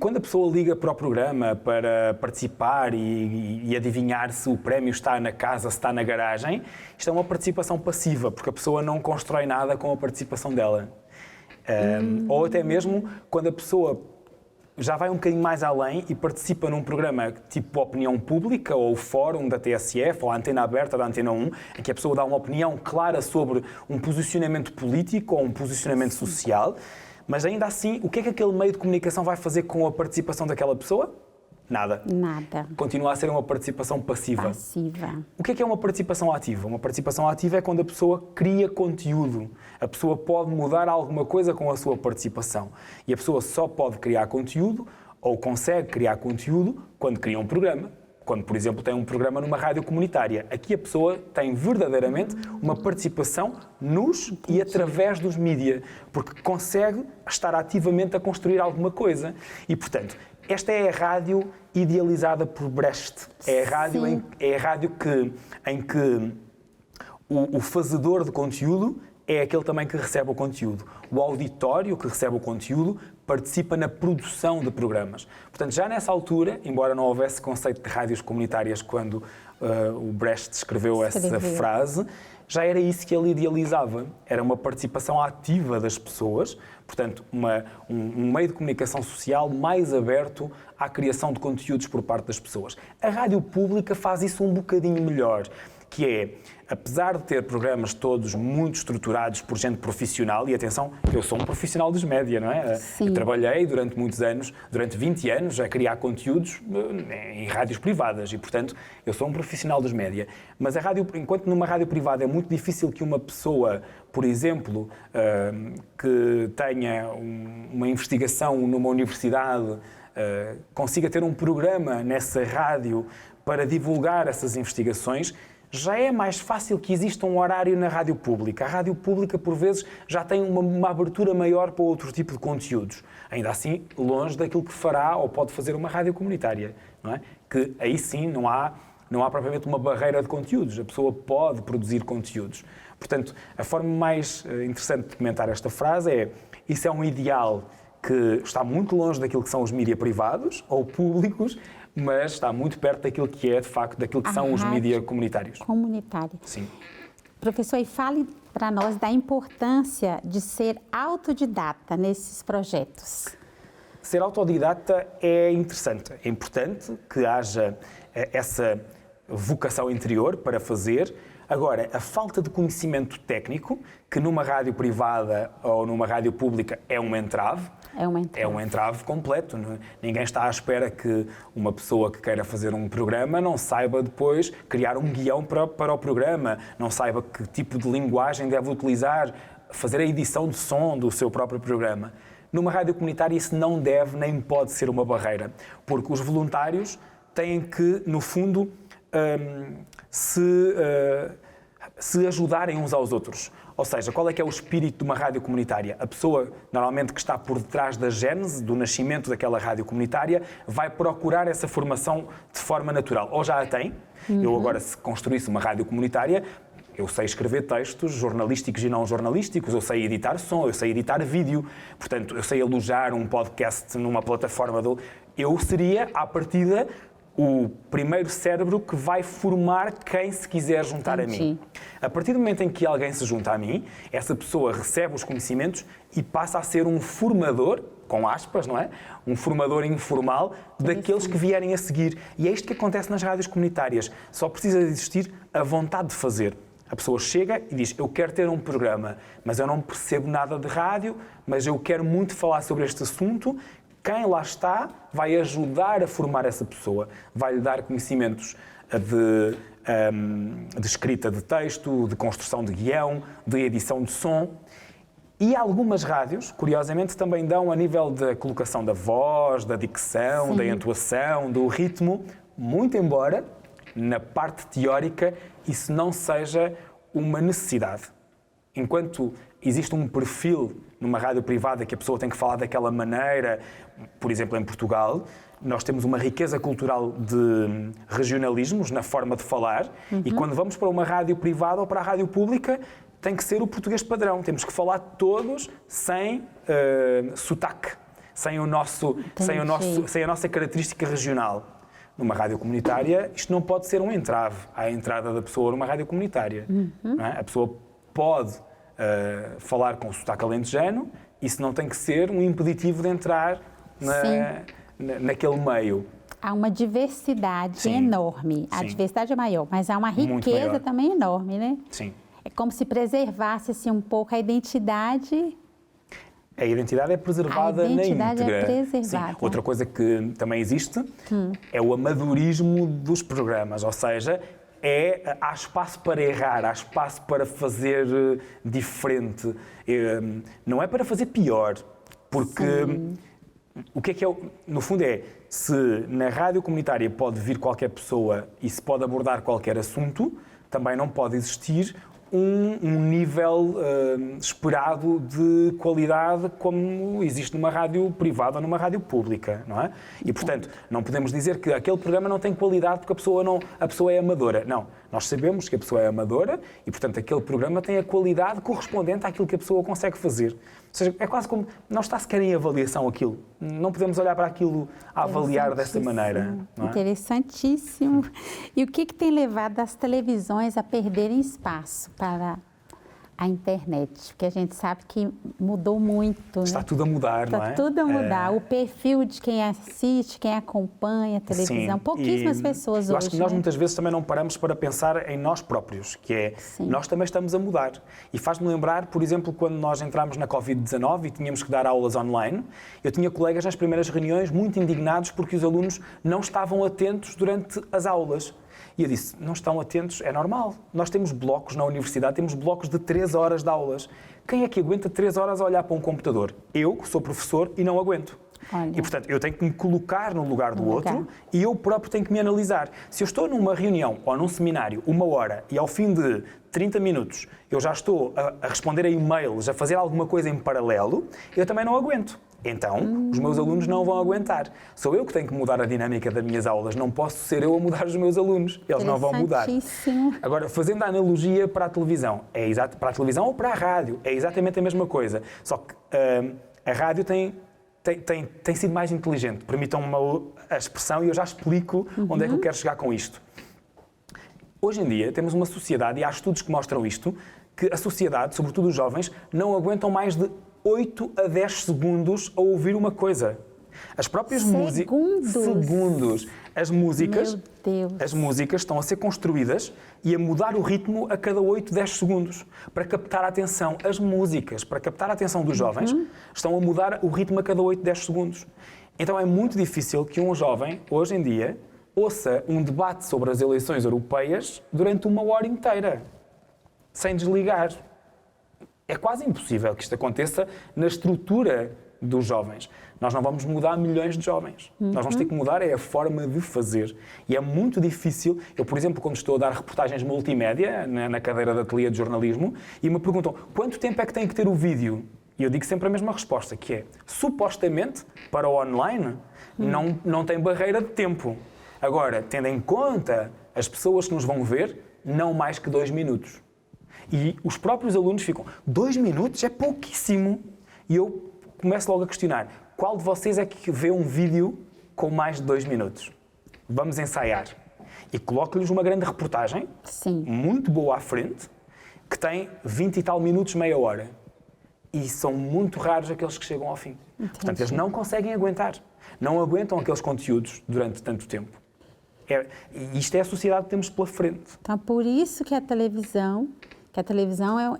Quando a pessoa liga para o programa para participar e adivinhar se o prémio está na casa, se está na garagem, isto é uma participação passiva, porque a pessoa não constrói nada com a participação dela. Ou até mesmo quando a pessoa já vai um bocadinho mais além e participa num programa tipo Opinião Pública ou o Fórum da TSF ou a Antena Aberta da Antena 1, em que a pessoa dá uma opinião clara sobre um posicionamento político ou um posicionamento social, mas ainda assim, o que é que aquele meio de comunicação vai fazer com a participação daquela pessoa? Nada. Nada. Continua a ser uma participação passiva. Passiva. O que é uma participação ativa? Uma participação ativa é quando a pessoa cria conteúdo. A pessoa pode mudar alguma coisa com a sua participação. E a pessoa só pode criar conteúdo ou consegue criar conteúdo quando cria um programa. Quando, por exemplo, tem um programa numa rádio comunitária. Aqui a pessoa tem verdadeiramente uma participação nos e através dos mídia, porque consegue estar ativamente a construir alguma coisa. E, portanto, esta é a rádio idealizada por Brecht. É a rádio, em que o fazedor de conteúdo é aquele também que recebe o conteúdo. O auditório que recebe o conteúdo participa na produção de programas. Portanto, já nessa altura, embora não houvesse conceito de rádios comunitárias quando o Brecht escreveu essa frase, já era isso que ele idealizava. Era uma participação ativa das pessoas, portanto, um meio de comunicação social mais aberto à criação de conteúdos por parte das pessoas. A rádio pública faz isso um bocadinho melhor, que é, apesar de ter programas todos muito estruturados por gente profissional, e atenção, eu sou um profissional dos média, não é? Sim. Eu trabalhei durante muitos anos, durante 20 anos, a criar conteúdos em rádios privadas e, portanto, eu sou um profissional dos média. Mas a rádio, enquanto numa rádio privada é muito difícil que uma pessoa, por exemplo, que tenha uma investigação numa universidade, consiga ter um programa nessa rádio para divulgar essas investigações, já é mais fácil que exista um horário na rádio pública. A rádio pública, por vezes, já tem uma abertura maior para outro tipo de conteúdos. Ainda assim, longe daquilo que fará ou pode fazer uma rádio comunitária, não é? Que aí sim não há propriamente uma barreira de conteúdos. A pessoa pode produzir conteúdos. Portanto, a forma mais interessante de comentar esta frase é: isso é um ideal que está muito longe daquilo que são os mídia privados ou públicos, mas está muito perto daquilo que é, de facto, daquilo que são os mídia comunitários. Comunitário. Sim. Professor, e fale para nós da importância de ser autodidata nesses projetos. Ser autodidata é interessante. É importante que haja essa vocação interior para fazer. Agora, a falta de conhecimento técnico, que numa rádio privada ou numa rádio pública é um entrave, é um entrave completo. Ninguém está à espera que uma pessoa que queira fazer um programa não saiba depois criar um guião para o programa, não saiba que tipo de linguagem deve utilizar, fazer a edição de som do seu próprio programa. Numa rádio comunitária isso não deve nem pode ser uma barreira, porque os voluntários têm que, no fundo, se ajudarem uns aos outros. Ou seja, qual é que é o espírito de uma rádio comunitária? A pessoa, normalmente, que está por detrás da gênese, do nascimento daquela rádio comunitária, vai procurar essa formação de forma natural. Ou já a tem. Eu agora, se construísse uma rádio comunitária, eu sei escrever textos jornalísticos e não jornalísticos, eu sei editar som, eu sei editar vídeo, portanto, eu sei alojar um podcast numa plataforma Eu seria, à partida, o primeiro cérebro que vai formar quem se quiser juntar a mim. A partir do momento em que alguém se junta a mim, essa pessoa recebe os conhecimentos e passa a ser um formador, com aspas, não é? Um formador informal daqueles que vierem a seguir. E é isto que acontece nas rádios comunitárias. Só precisa de existir a vontade de fazer. A pessoa chega e diz: eu quero ter um programa, mas eu não percebo nada de rádio, mas eu quero muito falar sobre este assunto. Quem lá está vai ajudar a formar essa pessoa, vai-lhe dar conhecimentos de escrita de texto, de construção de guião, de edição de som. E algumas rádios, curiosamente, também dão a nível da colocação da voz, da dicção, da entoação, do ritmo, muito embora, na parte teórica, isso não seja uma necessidade. Enquanto existe um perfil numa rádio privada que a pessoa tem que falar daquela maneira, por exemplo, em Portugal, nós temos uma riqueza cultural de regionalismos na forma de falar e quando vamos para uma rádio privada ou para a rádio pública tem que ser o português padrão. Temos que falar todos sem sotaque, sem a nossa característica regional. Numa rádio comunitária, isto não pode ser um entrave à entrada da pessoa numa rádio comunitária. Não é? A pessoa pode falar com sotaque alentejano, isso não tem que ser um impeditivo de entrar naquele meio. Há uma diversidade enorme. A diversidade é maior, mas há uma riqueza também enorme, né? Sim. É como se preservasse assim, um pouco a identidade. A identidade é preservada na íntegra. A identidade é preservada. Sim. Outra coisa que também existe é o amadorismo dos programas, ou seja, há espaço para errar, há espaço para fazer diferente. Não é para fazer pior, porque o que é, no fundo se na rádio comunitária pode vir qualquer pessoa e se pode abordar qualquer assunto, também não pode existir um nível esperado de qualidade como existe numa rádio privada ou numa rádio pública, não é? E, portanto, não podemos dizer que aquele programa não tem qualidade porque a pessoa é amadora. Não, nós sabemos que a pessoa é amadora e, portanto, aquele programa tem a qualidade correspondente àquilo que a pessoa consegue fazer. Ou seja, é quase como não está sequer em avaliação aquilo. Não podemos olhar para aquilo a avaliar dessa maneira. Não é? Interessantíssimo. E o que tem levado as televisões a perderem espaço para a internet? Porque a gente sabe que mudou muito. Está tudo a mudar, não é? Está tudo a mudar. O perfil de quem assiste, quem acompanha a televisão. Pouquíssimas pessoas hoje. Eu acho que nós muitas vezes também não paramos para pensar em nós próprios, que é, nós também estamos a mudar. E faz-me lembrar, por exemplo, quando nós entramos na Covid-19 e tínhamos que dar aulas online, eu tinha colegas nas primeiras reuniões muito indignados porque os alunos não estavam atentos durante as aulas. E eu disse, não estão atentos, é normal. Nós temos blocos na universidade, temos blocos de 3 horas de aulas. Quem é que aguenta 3 horas a olhar para um computador? Eu, que sou professor, e não aguento. Olha. E, portanto, eu tenho que me colocar no lugar do outro e eu próprio tenho que me analisar. Se eu estou numa reunião ou num seminário, 1 hora, e ao fim de 30 minutos eu já estou a responder a e-mails, a fazer alguma coisa em paralelo, eu também não aguento. Então, os meus alunos não vão aguentar. Sou eu que tenho que mudar a dinâmica das minhas aulas, não posso ser eu a mudar os meus alunos. Eles não vão mudar. Agora, fazendo a analogia para a televisão, para a televisão ou para a rádio, é exatamente a mesma coisa. Só que a rádio tem sido mais inteligente. Permitam-me a expressão e eu já explico onde é que eu quero chegar com isto. Hoje em dia temos uma sociedade, e há estudos que mostram isto, que a sociedade, sobretudo os jovens, não aguentam mais de 8 a 10 segundos a ouvir uma coisa. As próprias músicas... Segundos. As músicas estão a ser construídas e a mudar o ritmo a cada 8, 10 segundos para captar a atenção. As músicas, para captar a atenção dos jovens, estão a mudar o ritmo a cada 8, 10 segundos. Então é muito difícil que um jovem, hoje em dia, ouça um debate sobre as eleições europeias durante 1 hora inteira, sem desligar. É quase impossível que isto aconteça na estrutura dos jovens. Nós não vamos mudar milhões de jovens. Nós vamos ter que mudar a forma de fazer. E é muito difícil. Eu, por exemplo, quando estou a dar reportagens multimédia na cadeira de ateliê de jornalismo e me perguntam quanto tempo é que tem que ter o vídeo? E eu digo sempre a mesma resposta, que é, supostamente, para o online, não tem barreira de tempo. Agora, tendo em conta as pessoas que nos vão ver, não mais que 2 minutos. E os próprios alunos ficam, 2 minutos é pouquíssimo. E eu começo logo a questionar, qual de vocês é que vê um vídeo com mais de 2 minutos? Vamos ensaiar. E coloco-lhes uma grande reportagem, muito boa à frente, que tem 20 e tal minutos, meia hora. E são muito raros aqueles que chegam ao fim. Portanto, eles não conseguem aguentar. Não aguentam aqueles conteúdos durante tanto tempo. Isto é a sociedade que temos pela frente. Então, por isso que a televisão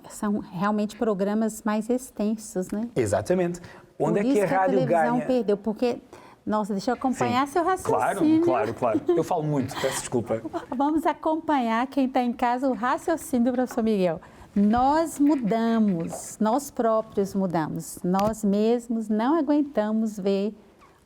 são realmente programas mais extensos, né? Exatamente. Onde é que a rádio ganha? A televisão perdeu, porque... Nossa, deixa eu acompanhar seu raciocínio. Claro. Eu falo muito, peço desculpa. Vamos acompanhar, quem está em casa, o raciocínio do professor Miguel. Nós mudamos, nós próprios mudamos. Nós mesmos não aguentamos ver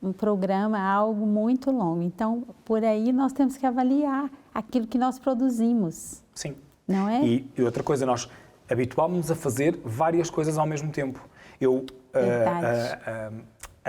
um programa, algo muito longo. Então, por aí, nós temos que avaliar aquilo que nós produzimos. Sim. Não é? E outra coisa, nós habituámos-nos a fazer várias coisas ao mesmo tempo.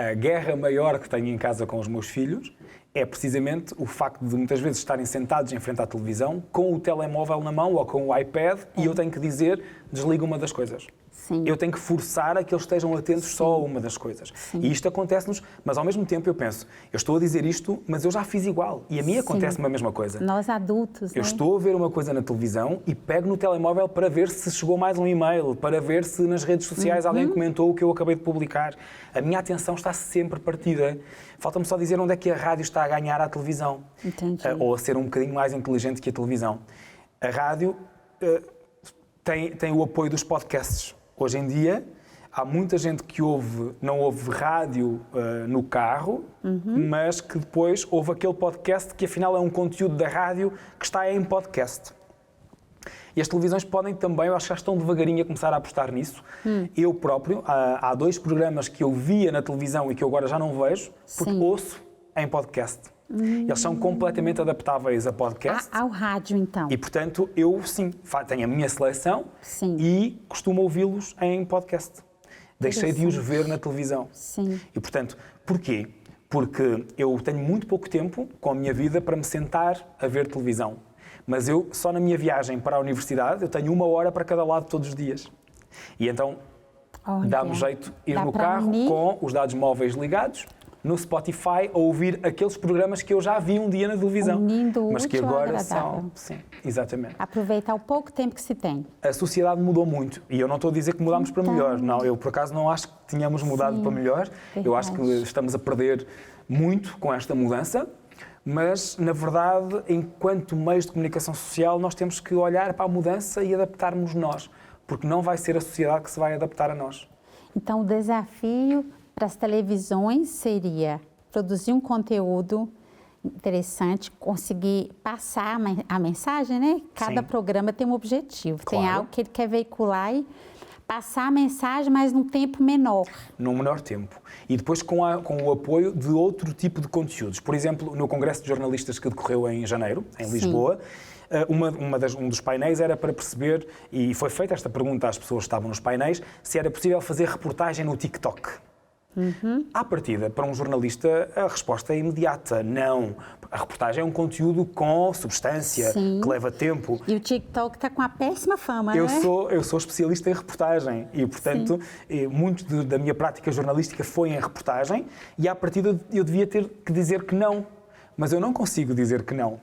a guerra maior que tenho em casa com os meus filhos é precisamente o facto de muitas vezes estarem sentados em frente à televisão com o telemóvel na mão ou com o iPad e eu tenho que dizer, desliga uma das coisas. Sim. Eu tenho que forçar a que eles estejam atentos só a uma das coisas. Sim. E isto acontece-nos, mas ao mesmo tempo eu penso, eu estou a dizer isto, mas eu já fiz igual. E a mim acontece-me a mesma coisa. Nós adultos, Eu estou a ver uma coisa na televisão e pego no telemóvel para ver se chegou mais um e-mail, para ver se nas redes sociais alguém comentou o que eu acabei de publicar. A minha atenção está sempre partida. Falta-me só dizer onde é que a rádio está a ganhar à televisão. Entendi. Ou a ser um bocadinho mais inteligente que a televisão. A rádio tem o apoio dos podcasts. Hoje em dia, há muita gente que não ouve rádio no carro, mas que depois ouve aquele podcast que afinal é um conteúdo da rádio que está em podcast. E as televisões podem também, eu acho que já estão devagarinho a começar a apostar nisso. Eu próprio, há 2 programas que eu via na televisão e que eu agora já não vejo, porque ouço em podcast. Eles são completamente adaptáveis a podcast. Ao rádio, então. E, portanto, eu, sim, tenho a minha seleção e costumo ouvi-los em podcast. Deixei de os ver na televisão. Sim. E, portanto, porquê? Porque eu tenho muito pouco tempo com a minha vida para me sentar a ver televisão. Mas eu, só na minha viagem para a universidade, eu tenho 1 hora para cada lado todos os dias. E então, dá-me jeito ir no carro com os dados móveis ligados, no Spotify, a ouvir aqueles programas que eu já vi um dia na televisão. Mas que agora são... Sim, exatamente. Aproveitar o pouco tempo que se tem. A sociedade mudou muito e eu não estou a dizer que mudámos para melhor. Não, eu por acaso não acho que tínhamos mudado para melhor. Verdade. Eu acho que estamos a perder muito com esta mudança. Mas, na verdade, enquanto meios de comunicação social, nós temos que olhar para a mudança e adaptarmos nós, porque não vai ser a sociedade que se vai adaptar a nós. Então, o desafio para as televisões seria produzir um conteúdo interessante, conseguir passar a mensagem, né? Cada programa tem um objetivo, tem algo que ele quer veicular e passar a mensagem, mas num tempo menor. Num menor tempo. E depois com o apoio de outro tipo de conteúdos. Por exemplo, no Congresso de Jornalistas que decorreu em janeiro, em Lisboa, um dos painéis era para perceber, e foi feita esta pergunta às pessoas que estavam nos painéis, se era possível fazer reportagem no TikTok. À partida, para um jornalista, a resposta é imediata. Não. A reportagem é um conteúdo com substância, que leva tempo. E o TikTok está com uma péssima fama, eu não é? Eu sou especialista em reportagem e, portanto, muito da minha prática jornalística foi em reportagem e, à partida, eu devia ter que dizer que não. Mas eu não consigo dizer que não.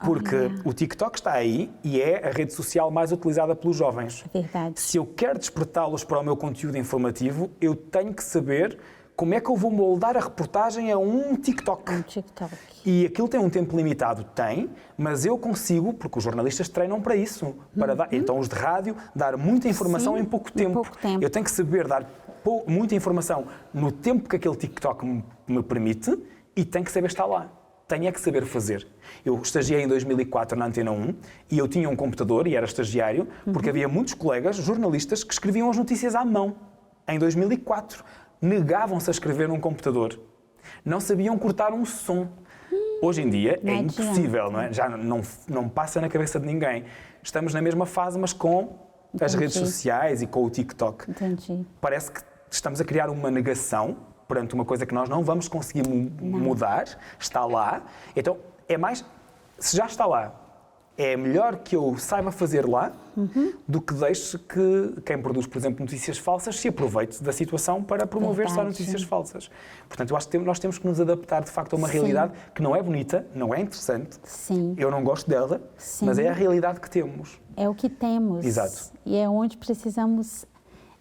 Porque o TikTok está aí e é a rede social mais utilizada pelos jovens. Verdade. Se eu quero despertá-los para o meu conteúdo informativo, eu tenho que saber como é que eu vou moldar a reportagem a um TikTok. Um TikTok. E aquilo tem um tempo limitado? Tem, mas eu consigo, porque os jornalistas treinam para isso. Para dar, então, os de rádio, dar muita informação em pouco tempo. Eu tenho que saber dar muita informação no tempo que aquele TikTok me permite e tenho que saber estar lá. Tenho é que saber fazer. Eu estagiei em 2004 na Antena 1 e eu tinha um computador e era estagiário, porque havia muitos colegas jornalistas que escreviam as notícias à mão. Em 2004, negavam-se a escrever num computador. Não sabiam cortar um som. Hoje em dia é impossível, não é? Já não passa na cabeça de ninguém. Estamos na mesma fase, mas com as redes sociais e com o TikTok. Entendi. Parece que estamos a criar uma negação perante uma coisa que nós não vamos conseguir mudar, está lá. Então, se já está lá, é melhor que eu saiba fazer lá do que deixe que quem produz, por exemplo, notícias falsas se aproveite da situação para promover só notícias falsas. Portanto, eu acho que nós temos que nos adaptar, de facto, a uma realidade que não é bonita, não é interessante. Sim. Eu não gosto dela, mas é a realidade que temos. É o que temos. Exato. E é onde precisamos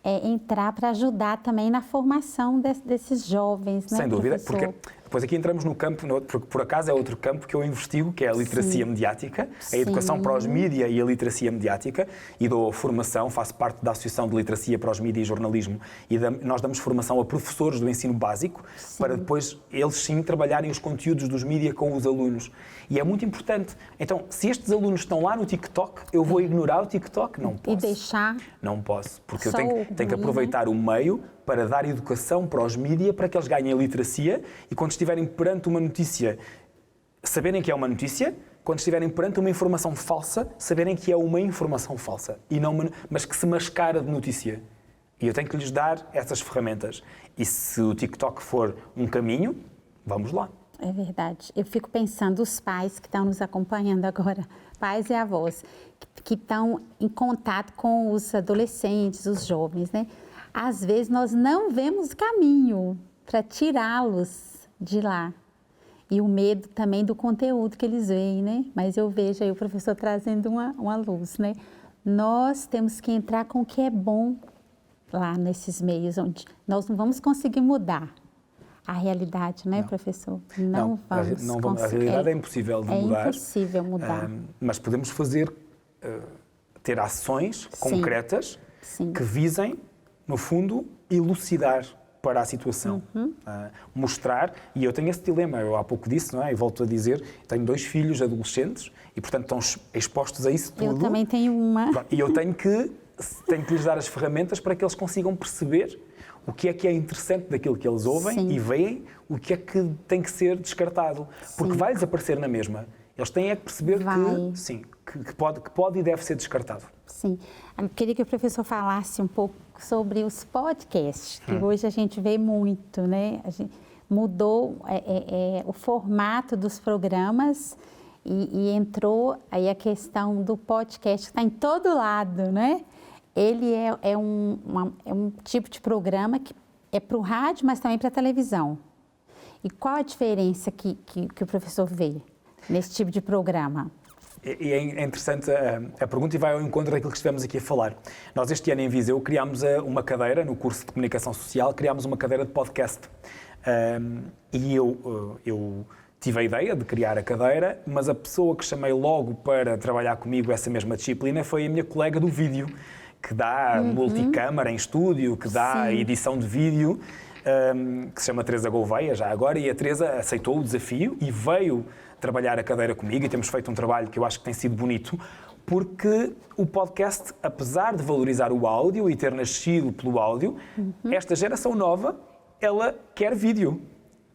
entrar para ajudar também na formação desses jovens, né, sem dúvida, professor? porque depois aqui entramos no campo, porque por acaso é outro campo que eu investigo, que é a literacia mediática, a educação para os mídia e a literacia mediática, e dou formação, faço parte da Associação de Literacia para os Mídia e Jornalismo, e nós damos formação a professores do ensino básico, para depois eles sim trabalharem os conteúdos dos mídia com os alunos. E é muito importante. Então, se estes alunos estão lá no TikTok, eu vou ignorar o TikTok? Não posso. E deixar? Não posso, porque eu tenho que aproveitar o meio para dar educação para os mídia, para que eles ganhem a literacia e quando estiverem perante uma notícia, saberem que é uma notícia, quando estiverem perante uma informação falsa, saberem que é uma informação falsa, e não mas que se mascara de notícia. E eu tenho que lhes dar essas ferramentas. E se o TikTok for um caminho, vamos lá. É verdade. Eu fico pensando, os pais que estão nos acompanhando agora, pais e avós, que estão em contato com os adolescentes, os jovens, né? Às vezes nós não vemos caminho para tirá-los de lá. E o medo também do conteúdo que eles veem, né? Mas eu vejo aí o professor trazendo uma luz, né? Nós temos que entrar com o que é bom lá nesses meios, onde nós não vamos conseguir mudar a realidade, né, professor? Não vamos. A realidade é impossível de mudar. É impossível mudar. Mas podemos fazer, ter ações concretas que visem, no fundo, elucidar para a situação. Mostrar, e eu tenho esse dilema, eu há pouco disse, não é? E volto a dizer, tenho 2 filhos adolescentes e, portanto, estão expostos a isso tudo. Eu também tenho uma. E eu tenho que lhes dar as ferramentas para que eles consigam perceber o que é interessante daquilo que eles ouvem e veem, o que é que tem que ser descartado. Porque vai desaparecer na mesma. Eles têm é que perceber que pode e deve ser descartado. Sim. Eu queria que o professor falasse um pouco sobre os podcasts, que hoje a gente vê muito, né? A gente mudou o formato dos programas e entrou aí a questão do podcast, que está em todo lado, né? Ele é um tipo de programa que é para o rádio, mas também para a televisão. E qual a diferença que o professor vê nesse tipo de programa? E é interessante a pergunta e vai ao encontro daquilo que estivemos aqui a falar. Nós este ano em Viseu criámos uma cadeira, no curso de Comunicação Social, criámos uma cadeira de podcast. E eu tive a ideia de criar a cadeira, mas a pessoa que chamei logo para trabalhar comigo essa mesma disciplina foi a minha colega do vídeo, que dá multicâmara em estúdio, que dá edição de vídeo, que se chama Teresa Gouveia, já agora, e a Teresa aceitou o desafio e veio trabalhar a cadeira comigo, e temos feito um trabalho que eu acho que tem sido bonito, porque o podcast, apesar de valorizar o áudio e ter nascido pelo áudio, esta geração nova, ela quer vídeo.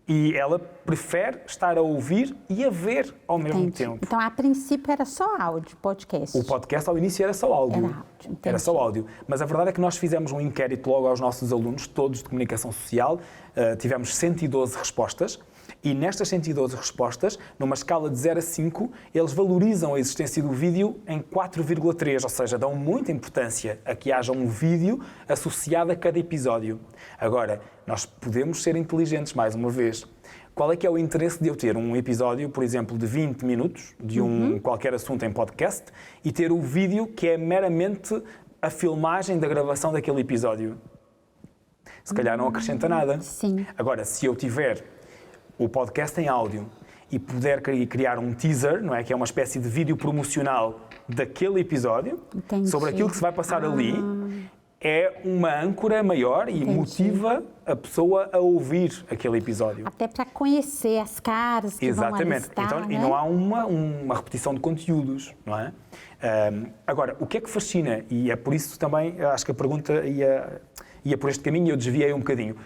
E ela prefere estar a ouvir e a ver ao mesmo tempo. Então, a princípio, era só áudio, podcast. O podcast, ao início, era só áudio. Era só áudio. Mas a verdade é que nós fizemos um inquérito logo aos nossos alunos, todos de comunicação social. Tivemos 112 respostas. E nestas 112 respostas, numa escala de 0 a 5, eles valorizam a existência do vídeo em 4,3, ou seja, dão muita importância a que haja um vídeo associado a cada episódio. Agora, nós podemos ser inteligentes, mais uma vez. Qual é que é o interesse de eu ter um episódio, por exemplo, de 20 minutos, de qualquer assunto em podcast, e ter o vídeo que é meramente a filmagem da gravação daquele episódio? Se calhar não acrescenta nada. Sim. Agora, se eu tiver o podcast em áudio e puder criar um teaser, não é? Que é uma espécie de vídeo promocional daquele episódio, sobre aquilo que se vai passar ali, é uma âncora maior e motiva a pessoa a ouvir aquele episódio. Até para conhecer as caras que vão ali estar, então, né? E não há uma repetição de conteúdos, não é? Agora, o que é que fascina, e é por isso também, acho que a pergunta ia por este caminho e eu desviei um bocadinho,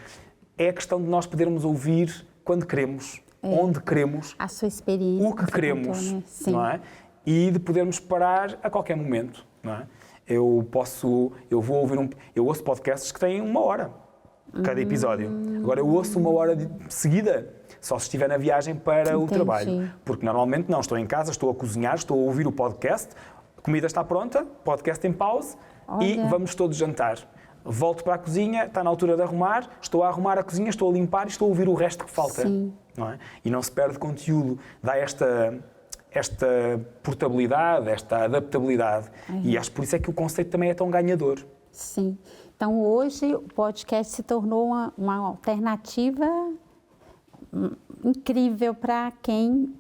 é a questão de nós podermos ouvir quando queremos, onde queremos, a sua experiência, o que queremos, contou, né? não é? E de podermos parar a qualquer momento, não é? Eu ouço podcasts que têm 1 hora, cada episódio. Agora eu ouço 1 hora seguida, só se estiver na viagem para o trabalho. Porque normalmente não, estou em casa, estou a cozinhar, estou a ouvir o podcast, a comida está pronta, podcast em pause e vamos todos jantar. Volto para a cozinha, está na altura de arrumar, estou a arrumar a cozinha, estou a limpar e estou a ouvir o resto que falta. Não é? E não se perde conteúdo, dá esta portabilidade, esta adaptabilidade. E acho por isso é que o conceito também é tão ganhador. Sim. Então, hoje, o podcast se tornou uma alternativa incrível para quem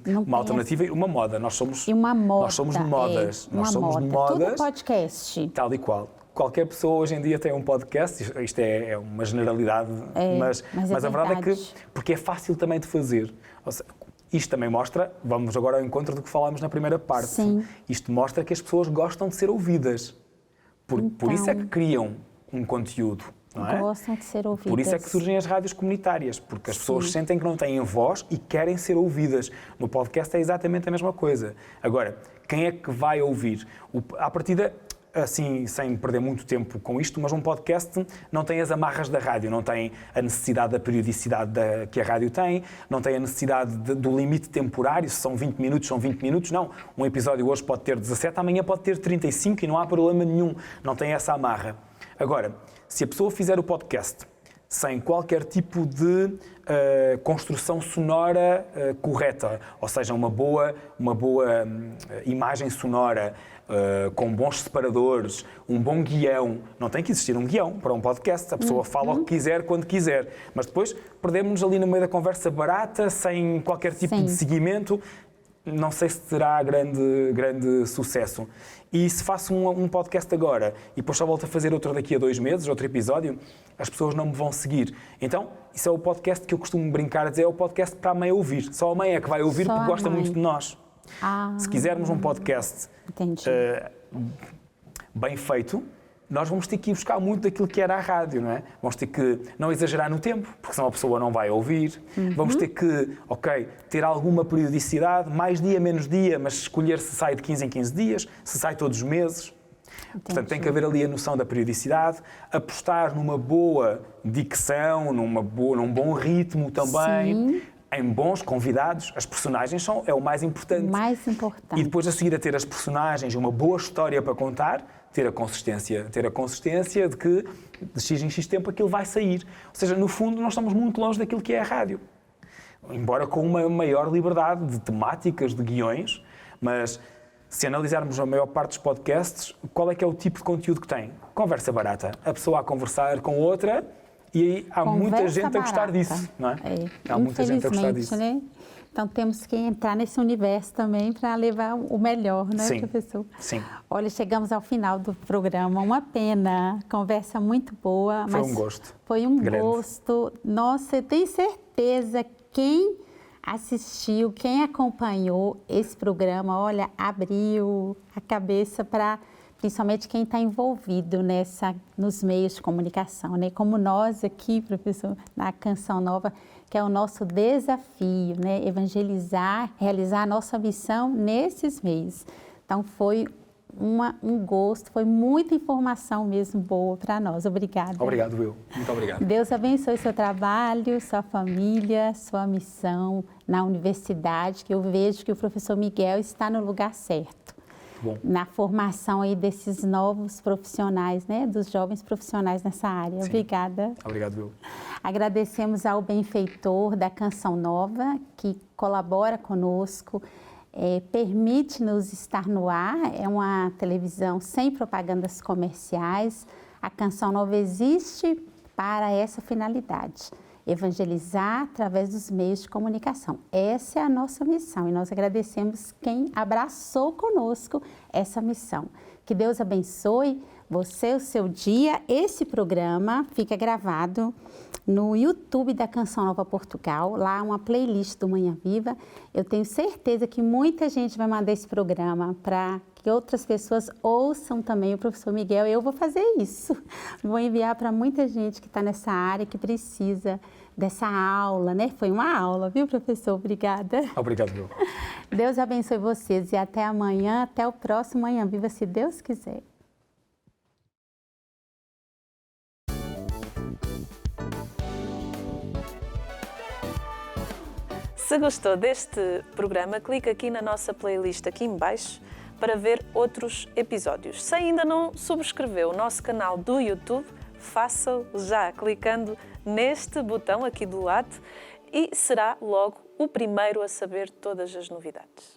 não uma alternativa e uma moda. Nós somos modas. Nós somos modas. Tudo podcast. Tal e qual. Qualquer pessoa hoje em dia tem um podcast, isto é uma generalidade, mas a verdade é que, porque é fácil também de fazer. Ou seja, isto também mostra, vamos agora ao encontro do que falámos na primeira parte, isto mostra que as pessoas gostam de ser ouvidas. Por isso é que criam um conteúdo. Não é? Gostam de ser ouvidas. Por isso é que surgem as rádios comunitárias, porque as pessoas sentem que não têm voz e querem ser ouvidas. No podcast é exatamente a mesma coisa. Agora, quem é que vai ouvir? À partida, assim, sem perder muito tempo com isto, mas um podcast não tem as amarras da rádio, não tem a necessidade da periodicidade que a rádio tem, não tem a necessidade do limite temporário, se são 20 minutos, são 20 minutos, não. Um episódio hoje pode ter 17, amanhã pode ter 35 e não há problema nenhum, não tem essa amarra. Agora, se a pessoa fizer o podcast sem qualquer tipo de construção sonora correta, ou seja, uma boa imagem sonora, com bons separadores, um bom guião. Não tem que existir um guião para um podcast, a pessoa fala o que quiser, quando quiser, mas depois perdemos-nos ali no meio da conversa barata, sem qualquer tipo de seguimento. Não sei se terá grande sucesso. E se faço um podcast agora e depois só volto a fazer outro daqui a 2 meses, outro episódio, as pessoas não me vão seguir. Então, isso é o podcast que eu costumo brincar a dizer, é o podcast para a mãe ouvir. Só a mãe é que vai ouvir porque gosta muito de nós. Se quisermos um podcast bem feito, nós vamos ter que ir buscar muito daquilo que era a rádio, não é? Vamos ter que não exagerar no tempo, porque senão a pessoa não vai ouvir. Vamos ter que, ter alguma periodicidade, mais dia, menos dia, mas escolher se sai de 15 em 15 dias, se sai todos os meses. Portanto, tem que haver ali a noção da periodicidade, apostar numa boa dicção, num bom ritmo também. Em bons convidados, as personagens é o mais importante. E depois a seguir a ter as personagens, uma boa história para contar, ter a consistência de que de X em X tempo aquilo vai sair. Ou seja, no fundo nós estamos muito longe daquilo que é a rádio. Embora com uma maior liberdade de temáticas, de guiões, mas se analisarmos a maior parte dos podcasts, qual é que é o tipo de conteúdo que tem? Conversa barata. A pessoa a conversar com outra. E aí há muita gente a gostar disso, não é? Há muita gente a gostar disso. Né? Então temos que entrar nesse universo também para levar o melhor, né, professor? Sim. Olha, chegamos ao final do programa, uma pena, conversa muito boa. Foi um gosto. Foi um gosto. Nossa, eu tenho certeza quem assistiu, quem acompanhou esse programa, olha, abriu a cabeça para... principalmente quem está envolvido nos meios de comunicação, né? Como nós aqui, professor, na Canção Nova, que é o nosso desafio, né? Evangelizar, realizar a nossa missão nesses meios. Então, foi um gosto, foi muita informação mesmo boa para nós. Obrigada. Obrigado, Will. Muito obrigado. Deus abençoe seu trabalho, sua família, sua missão na universidade, que eu vejo que o professor Miguel está no lugar certo. Bom. Na formação aí desses novos profissionais, né, dos jovens profissionais nessa área. Sim. Obrigada. Obrigado, Will. Agradecemos ao benfeitor da Canção Nova, que colabora conosco, permite-nos estar no ar. É uma televisão sem propagandas comerciais. A Canção Nova existe para essa finalidade. Evangelizar através dos meios de comunicação. Essa é a nossa missão e nós agradecemos quem abraçou conosco essa missão. Que Deus abençoe você, o seu dia. Esse programa fica gravado no YouTube da Canção Nova Portugal, lá uma playlist do Manhã Viva. Eu tenho certeza que muita gente vai mandar esse programa para que outras pessoas ouçam também o professor Miguel. Eu vou fazer isso. Vou enviar para muita gente que está nessa área, que precisa dessa aula, né? Foi uma aula, viu, professor? Obrigada. Obrigado, Will. Deus abençoe vocês e até amanhã, até o próximo Manhã Viva, se Deus quiser. Se gostou deste programa, clica aqui na nossa playlist aqui em baixo para ver outros episódios. Se ainda não subscreveu o nosso canal do YouTube, faça-o já clicando neste botão aqui do lado e será logo o primeiro a saber todas as novidades.